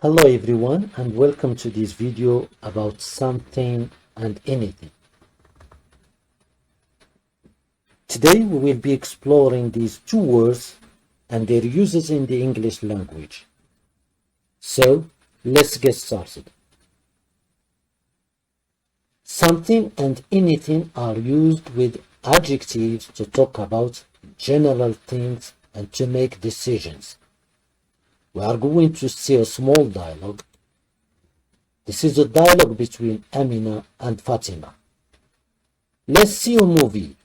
Hello everyone and welcome to this video about something and anything. Today we will be exploring these two words and their uses in the English language. So let's get started. Something and anything are used with adjectives to talk about general things and to make decisions. We are going to see a small dialogue. This is a dialogue between Amina and Fatima. Let's see a movie.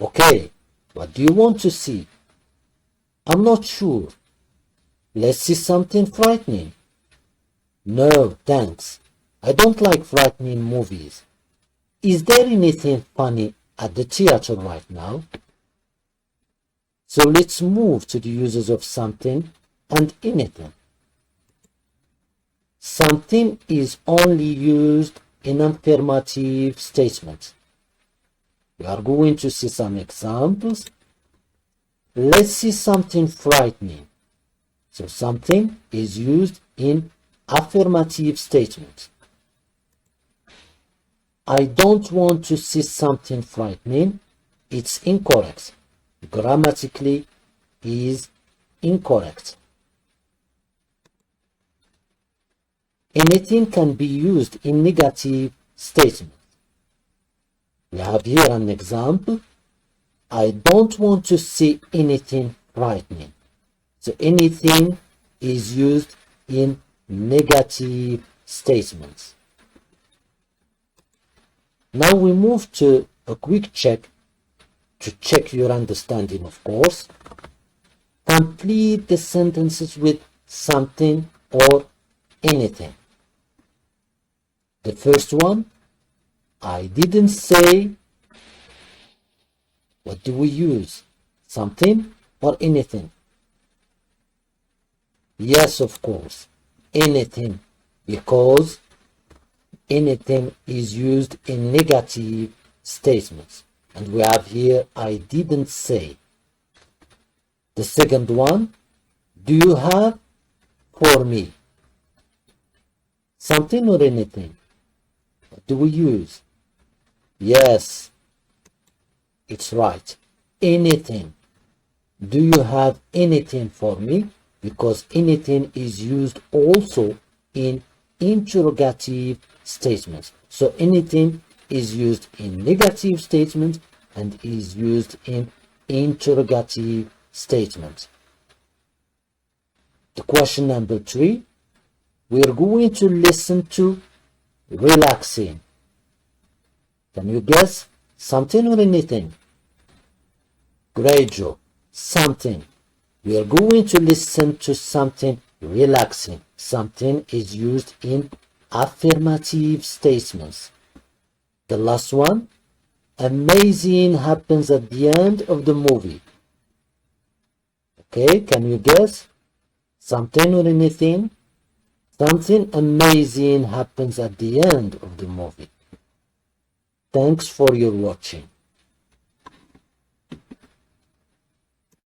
Okay, what do you want to see? I'm not sure. Let's see something frightening. No, thanks. I don't like frightening movies. Is there anything funny at the theater right now? So let's move to the uses of something and anything. Something is only used in affirmative statements. We are going to see some examples. Let's see something frightening. So something is used in affirmative statements. I don't want to see something frightening. It's incorrect. Grammatically is incorrect. Anything can be used in negative statements. We have here an example. I don't want to see anything frightening. So anything is used in negative statements. Now we move to a quick check to check your understanding, of course. Complete the sentences with something or anything. The first one, I didn't say. What do we use? Something or anything? Yes, of course, anything, because anything is used in negative statements. And we have here, I didn't say. The second one, do you have for me? Something or anything? What do we use? Yes, it's right. Anything. Do you have anything for me? Because anything is used also in interrogative statements. So anything is used in negative statements and is used in interrogative statements. The question number 3, we're going to listen to relaxing. Can you guess? Something or anything? Great job. Something. We are going to listen to something relaxing. Something is used in affirmative statements. The last one, amazing happens at the end of the movie. Okay, can you guess? Something or anything? Something amazing happens at the end of the movie. Thanks for your watching.